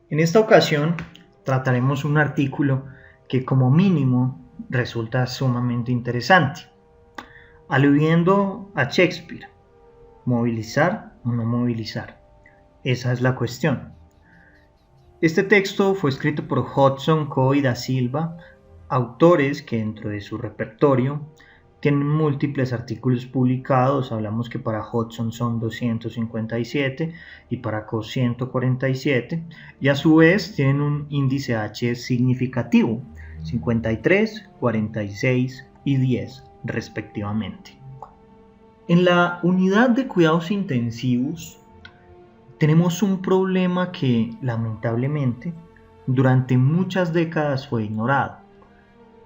En esta ocasión trataremos un artículo que como mínimo resulta sumamente interesante. Aludiendo a Shakespeare, ¿movilizar o no movilizar? Esa es la cuestión. Este texto fue escrito por Hudson, Coe y da Silva, autores que dentro de su repertorio tienen múltiples artículos publicados. Hablamos que para Hudson son 257 y para Coe 147, y a su vez tienen un índice H significativo, 53, 46 y 10 respectivamente. En la unidad de cuidados intensivos tenemos un problema que lamentablemente durante muchas décadas fue ignorado: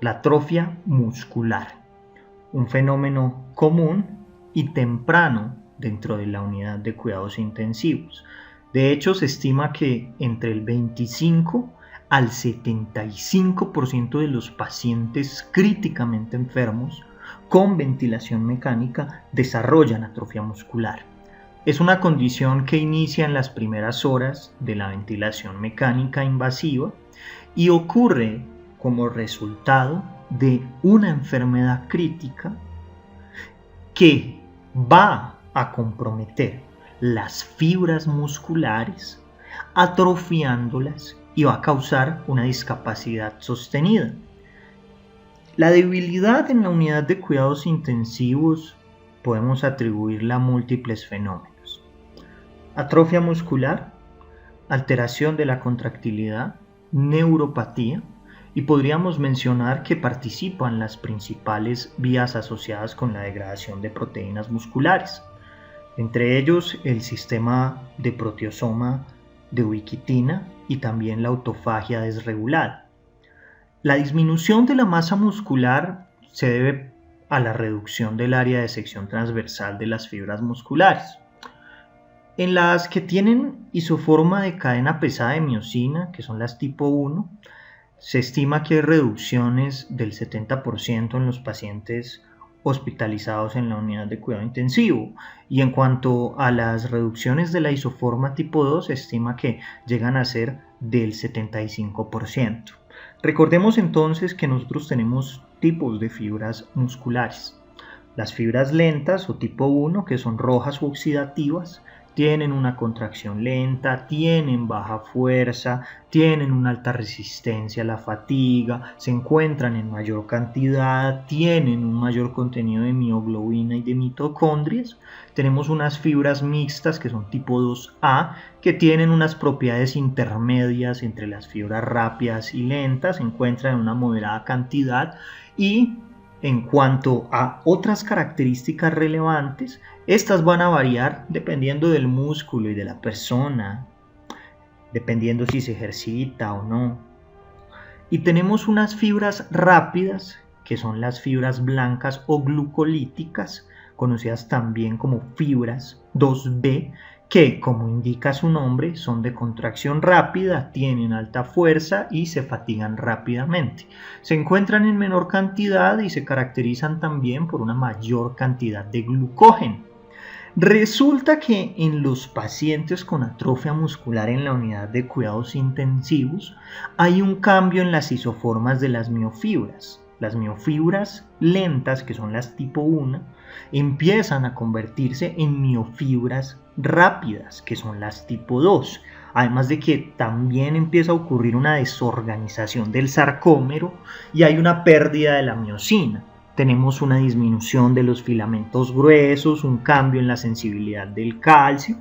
la atrofia muscular, un fenómeno común y temprano dentro de la unidad de cuidados intensivos. De hecho, se estima que entre el 25 al 75% de los pacientes críticamente enfermos con ventilación mecánica desarrollan atrofia muscular. Es una condición que inicia en las primeras horas de la ventilación mecánica invasiva y ocurre como resultado de una enfermedad crítica que va a comprometer las fibras musculares, atrofiándolas, y va a causar una discapacidad sostenida. La debilidad en la unidad de cuidados intensivos podemos atribuirla a múltiples fenómenos: atrofia muscular, alteración de la contractilidad, neuropatía, y podríamos mencionar que participan las principales vías asociadas con la degradación de proteínas musculares, entre ellos el sistema de proteasoma de ubiquitina y también la autofagia desregulada. La disminución de la masa muscular se debe a la reducción del área de sección transversal de las fibras musculares. En las que tienen isoforma de cadena pesada de miosina, que son las tipo 1, se estima que hay reducciones del 70% en los pacientes hospitalizados en la unidad de cuidado intensivo, y en cuanto a las reducciones de la isoforma tipo 2, se estima que llegan a ser del 75%. Recordemos entonces que nosotros tenemos tipos de fibras musculares: las fibras lentas o tipo 1, que son rojas o oxidativas, tienen una contracción lenta, tienen baja fuerza, tienen una alta resistencia a la fatiga, se encuentran en mayor cantidad, tienen un mayor contenido de mioglobina y de mitocondrias. Tenemos unas fibras mixtas que son tipo 2A, que tienen unas propiedades intermedias entre las fibras rápidas y lentas, se encuentran en una moderada cantidad. Y en cuanto a otras características relevantes, estas van a variar dependiendo del músculo y de la persona, dependiendo si se ejercita o no. Y tenemos unas fibras rápidas, que son las fibras blancas o glucolíticas, conocidas también como fibras 2B, que, como indica su nombre, son de contracción rápida, tienen alta fuerza y se fatigan rápidamente. Se encuentran en menor cantidad y se caracterizan también por una mayor cantidad de glucógeno. Resulta que en los pacientes con atrofia muscular en la unidad de cuidados intensivos hay un cambio en las isoformas de las miofibras. Las miofibras lentas, que son las tipo 1, empiezan a convertirse en miofibras rápidas, que son las tipo 2. Además de que también empieza a ocurrir una desorganización del sarcómero y hay una pérdida de la miosina. Tenemos una disminución de los filamentos gruesos, un cambio en la sensibilidad del calcio,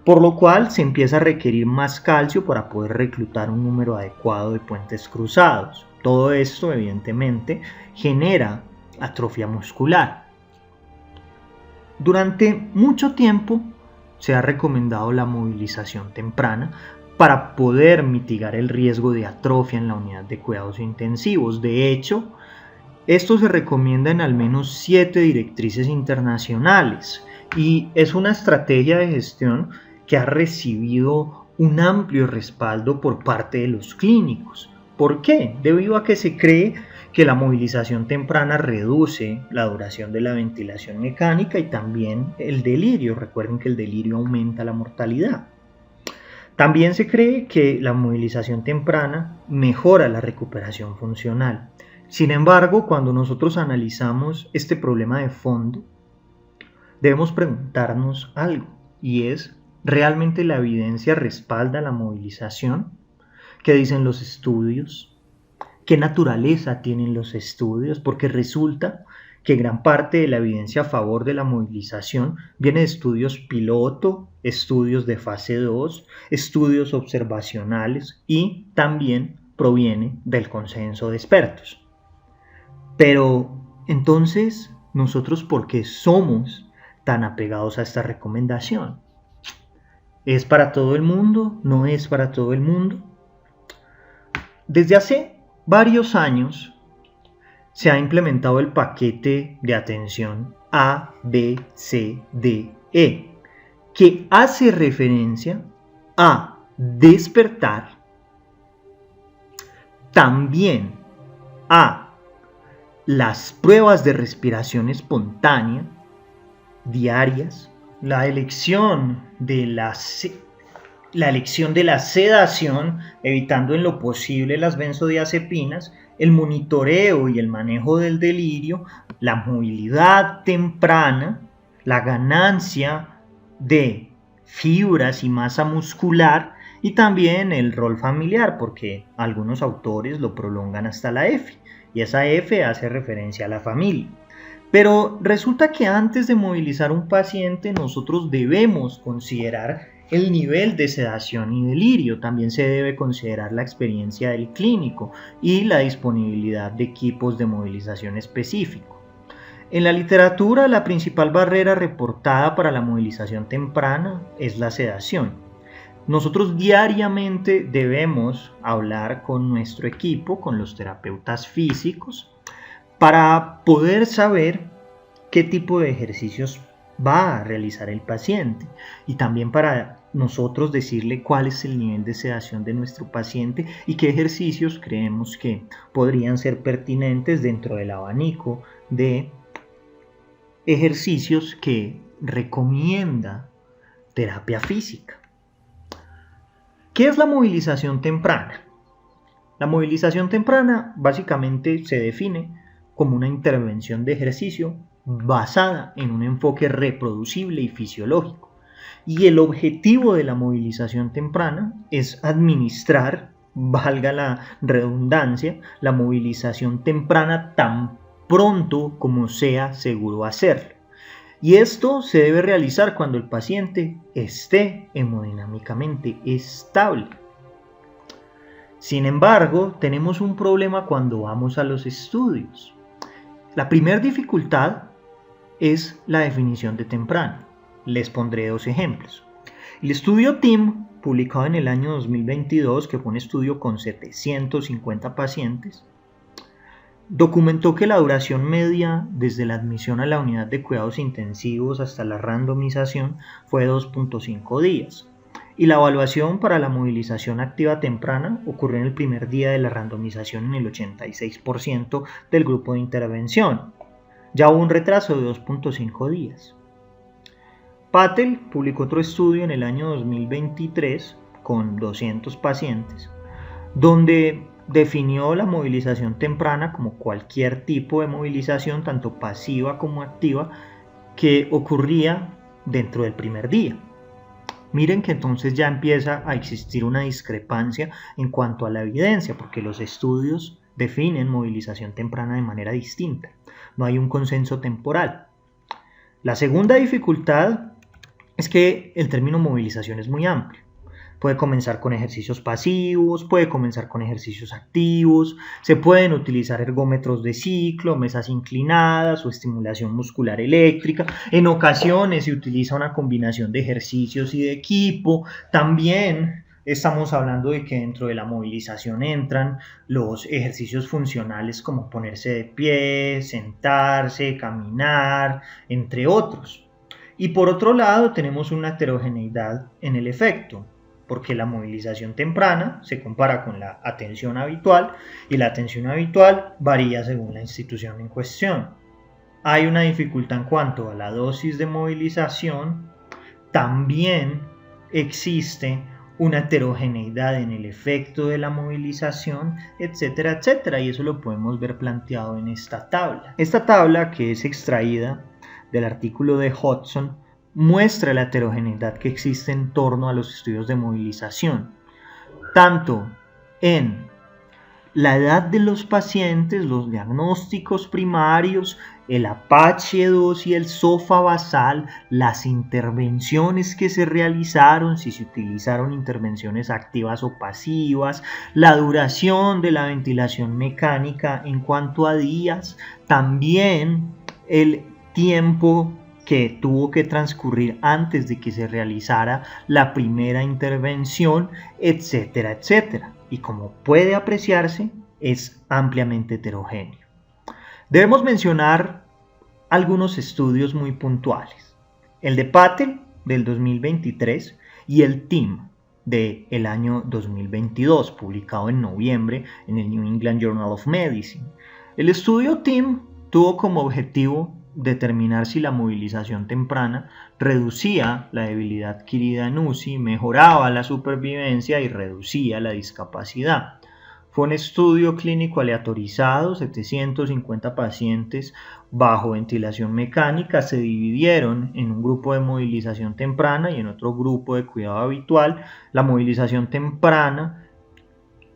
por lo cual se empieza a requerir más calcio para poder reclutar un número adecuado de puentes cruzados. Todo esto, evidentemente, genera atrofia muscular. Durante mucho tiempo se ha recomendado la movilización temprana para poder mitigar el riesgo de atrofia en la unidad de cuidados intensivos. De hecho, esto se recomienda en al menos 7 directrices internacionales y es una estrategia de gestión que ha recibido un amplio respaldo por parte de los clínicos. ¿Por qué? Debido a que se cree que la movilización temprana reduce la duración de la ventilación mecánica y también el delirio. Recuerden que el delirio aumenta la mortalidad. También se cree que la movilización temprana mejora la recuperación funcional. Sin embargo, cuando nosotros analizamos este problema de fondo, debemos preguntarnos algo, y es, ¿realmente la evidencia respalda la movilización? ¿Qué dicen los estudios? ¿Qué naturaleza tienen los estudios? Porque resulta que gran parte de la evidencia a favor de la movilización viene de estudios piloto, estudios de fase 2, estudios observacionales y también proviene del consenso de expertos. Pero entonces, ¿nosotros por qué somos tan apegados a esta recomendación? ¿Es para todo el mundo? ¿No es para todo el mundo? Desde hace varios años se ha implementado el paquete de atención A, B, C, D, E, que hace referencia a despertar, también a las pruebas de respiración espontánea diarias, la elección de la sedación, evitando en lo posible las benzodiazepinas, el monitoreo y el manejo del delirio, la movilidad temprana, la ganancia de fibras y masa muscular y también el rol familiar, porque algunos autores lo prolongan hasta la F, y esa F hace referencia a la familia. Pero resulta que antes de movilizar un paciente nosotros debemos considerar el nivel de sedación y delirio. También se debe considerar la experiencia del clínico y la disponibilidad de equipos de movilización específico. En la literatura, la principal barrera reportada para la movilización temprana es la sedación. Nosotros diariamente debemos hablar con nuestro equipo, con los terapeutas físicos, para poder saber qué tipo de ejercicios va a realizar el paciente y también para nosotros decirle cuál es el nivel de sedación de nuestro paciente y qué ejercicios creemos que podrían ser pertinentes dentro del abanico de ejercicios que recomienda terapia física. ¿Qué es la movilización temprana? La movilización temprana básicamente se define como una intervención de ejercicio basada en un enfoque reproducible y fisiológico. Y el objetivo de la movilización temprana es administrar, valga la redundancia, la movilización temprana tan pronto como sea seguro hacerlo. Y esto se debe realizar cuando el paciente esté hemodinámicamente estable. Sin embargo, tenemos un problema cuando vamos a los estudios. La primera dificultad es la definición de temprano. Les pondré dos ejemplos. El estudio TIM, publicado en el año 2022, que fue un estudio con 750 pacientes, documentó que la duración media desde la admisión a la unidad de cuidados intensivos hasta la randomización fue 2.5 días. Y la evaluación para la movilización activa temprana ocurrió en el primer día de la randomización en el 86% del grupo de intervención. Ya hubo un retraso de 2.5 días. Patel publicó otro estudio en el año 2023 con 200 pacientes, donde definió la movilización temprana como cualquier tipo de movilización, tanto pasiva como activa, que ocurría dentro del primer día. Miren que entonces ya empieza a existir una discrepancia en cuanto a la evidencia, porque los estudios definen movilización temprana de manera distinta. No hay un consenso temporal. La segunda dificultad es que el término movilización es muy amplio. Puede comenzar con ejercicios pasivos, puede comenzar con ejercicios activos, se pueden utilizar ergómetros de ciclo, mesas inclinadas o estimulación muscular eléctrica. En ocasiones se utiliza una combinación de ejercicios y de equipo. También estamos hablando de que dentro de la movilización entran los ejercicios funcionales como ponerse de pie, sentarse, caminar, entre otros. Y por otro lado tenemos una heterogeneidad en el efecto, porque la movilización temprana se compara con la atención habitual y la atención habitual varía según la institución en cuestión. Hay una dificultad en cuanto a la dosis de movilización. También existe una heterogeneidad en el efecto de la movilización, etcétera, etcétera, y eso lo podemos ver planteado en esta tabla. Esta tabla, que es extraída del artículo de Hodgson, muestra la heterogeneidad que existe en torno a los estudios de movilización, tanto en la edad de los pacientes, los diagnósticos primarios, el Apache 2 y el SOFA basal, las intervenciones que se realizaron, si se utilizaron intervenciones activas o pasivas, la duración de la ventilación mecánica en cuanto a días, también el tiempo que tuvo que transcurrir antes de que se realizara la primera intervención, etcétera, etcétera. Y como puede apreciarse, es ampliamente heterogéneo. Debemos mencionar algunos estudios muy puntuales. El de Patel del 2023 y el TIM del año 2022, publicado en noviembre en el New England Journal of Medicine. El estudio TIM tuvo como objetivo determinar si la movilización temprana reducía la debilidad adquirida en UCI, mejoraba la supervivencia y reducía la discapacidad. Fue un estudio clínico aleatorizado, 750 pacientes bajo ventilación mecánica se dividieron en un grupo de movilización temprana y en otro grupo de cuidado habitual. La movilización temprana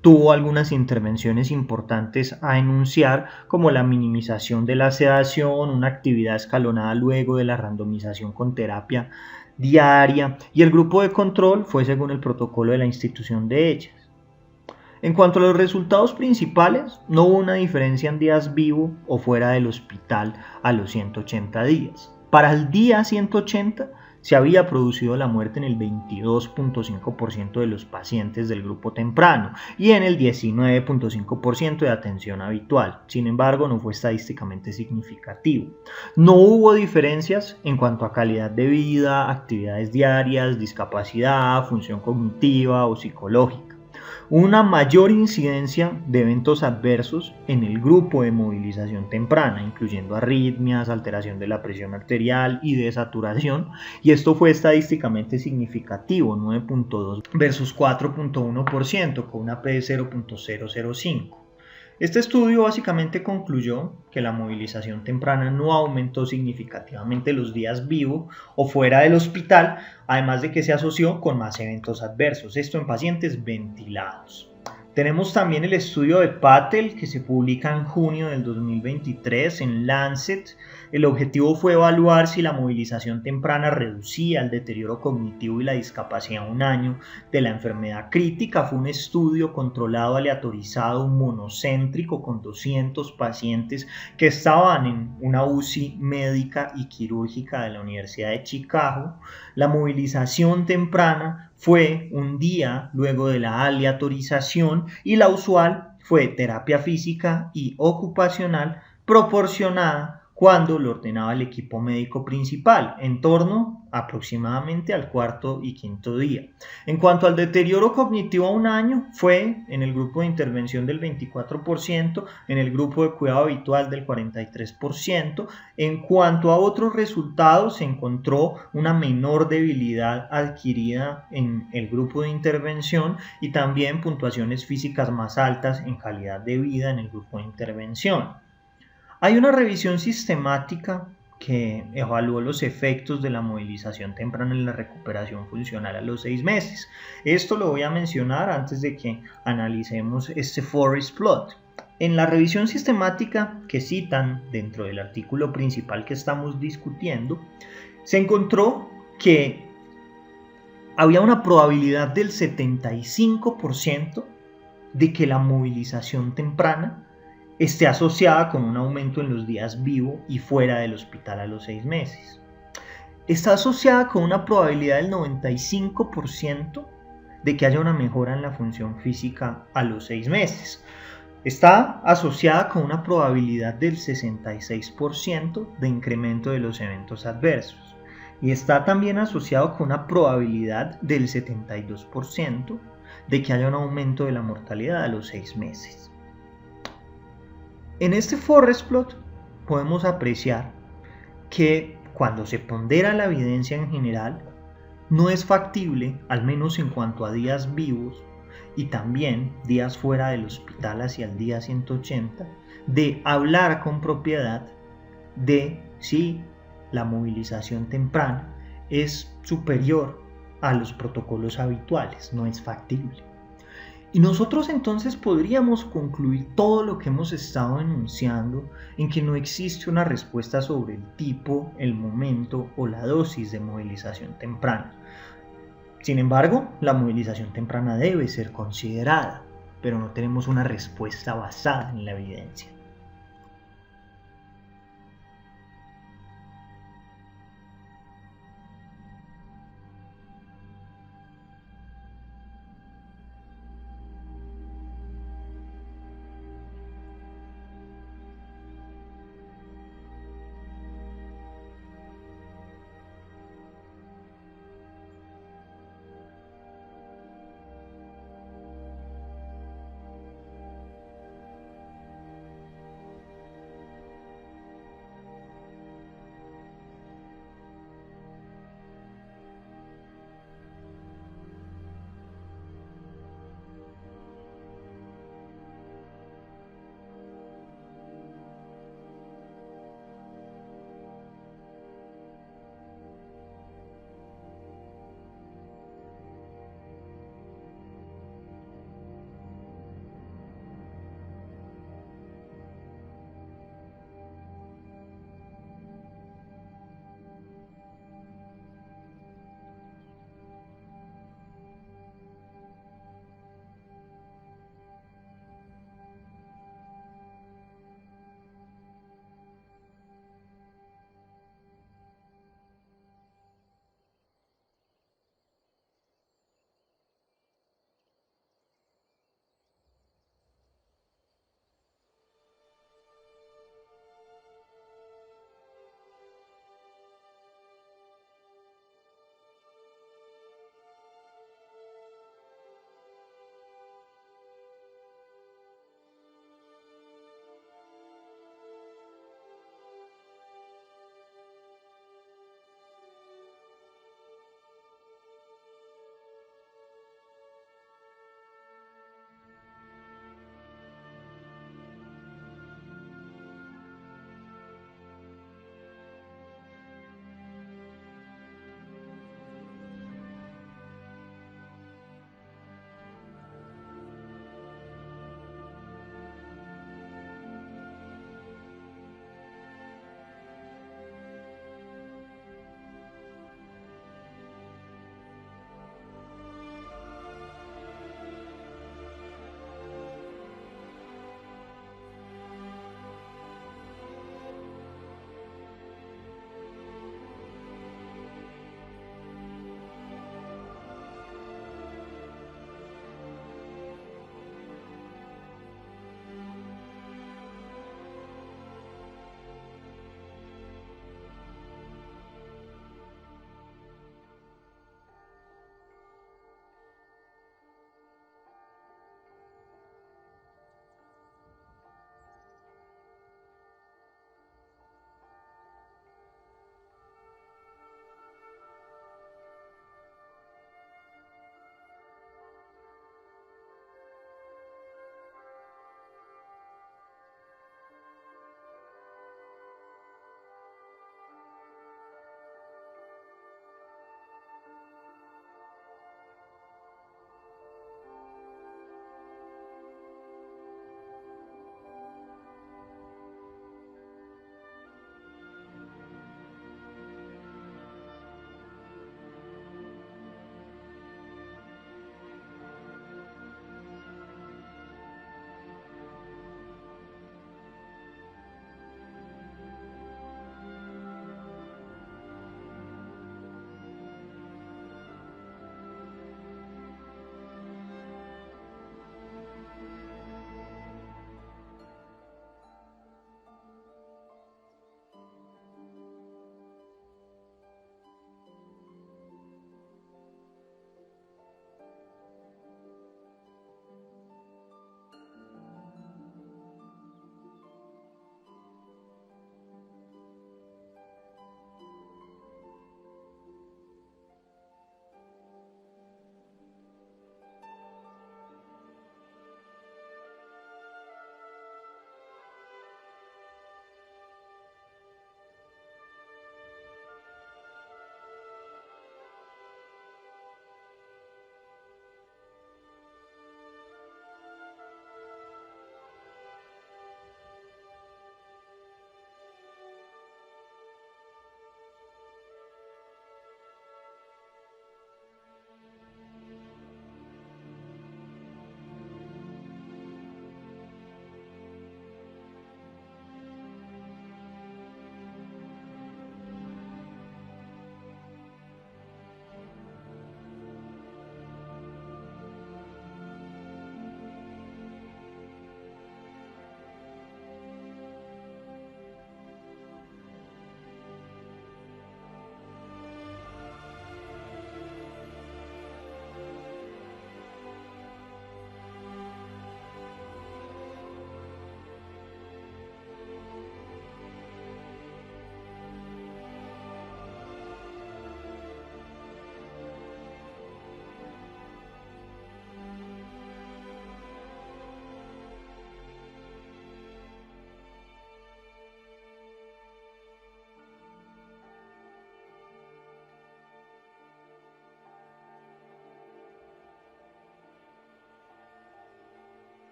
tuvo algunas intervenciones importantes a enunciar, como la minimización de la sedación, una actividad escalonada luego de la randomización con terapia diaria, y el grupo de control fue según el protocolo de la institución de ellas. En cuanto a los resultados principales, no hubo una diferencia en días vivo o fuera del hospital a los 180 días. Para el día 180, se había producido la muerte en el 22.5% de los pacientes del grupo temprano y en el 19.5% de atención habitual. Sin embargo, no fue estadísticamente significativo. No hubo diferencias en cuanto a calidad de vida, actividades diarias, discapacidad, función cognitiva o psicológica. Una mayor incidencia de eventos adversos en el grupo de movilización temprana, incluyendo arritmias, alteración de la presión arterial y desaturación, y esto fue estadísticamente significativo, 9.2 versus 4.1%, con una P de 0.005. Este estudio básicamente concluyó que la movilización temprana no aumentó significativamente los días vivo o fuera del hospital, además de que se asoció con más eventos adversos, esto en pacientes ventilados. Tenemos también el estudio de Patel, que se publica en junio del 2023 en Lancet. El objetivo fue evaluar si la movilización temprana reducía el deterioro cognitivo y la discapacidad a un año de la enfermedad crítica. Fue un estudio controlado, aleatorizado, monocéntrico, con 200 pacientes que estaban en una UCI médica y quirúrgica de la Universidad de Chicago. La movilización temprana fue un día luego de la aleatorización y la usual fue terapia física y ocupacional proporcionada cuando lo ordenaba el equipo médico principal, en torno aproximadamente al cuarto y quinto día. En cuanto al deterioro cognitivo a un año, fue en el grupo de intervención del 24%, en el grupo de cuidado habitual del 43%. En cuanto a otros resultados, se encontró una menor debilidad adquirida en el grupo de intervención y también puntuaciones físicas más altas en calidad de vida en el grupo de intervención. Hay una revisión sistemática que evaluó los efectos de la movilización temprana en la recuperación funcional a los 6 meses. Esto lo voy a mencionar antes de que analicemos este forest plot. En la revisión sistemática que citan dentro del artículo principal que estamos discutiendo, se encontró que había una probabilidad del 75% de que la movilización temprana esté asociada con un aumento en los días vivo y fuera del hospital a los 6 meses. Está asociada con una probabilidad del 95% de que haya una mejora en la función física a los 6 meses. Está asociada con una probabilidad del 66% de incremento de los eventos adversos. Y está también asociado con una probabilidad del 72% de que haya un aumento de la mortalidad a los 6 meses. En este forest plot podemos apreciar que cuando se pondera la evidencia en general, no es factible, al menos en cuanto a días vivos y también días fuera del hospital hacia el día 180, de hablar con propiedad de si la movilización temprana es superior a los protocolos habituales, no es factible. Y nosotros entonces podríamos concluir todo lo que hemos estado enunciando en que no existe una respuesta sobre el tipo, el momento o la dosis de movilización temprana. Sin embargo, la movilización temprana debe ser considerada, pero no tenemos una respuesta basada en la evidencia.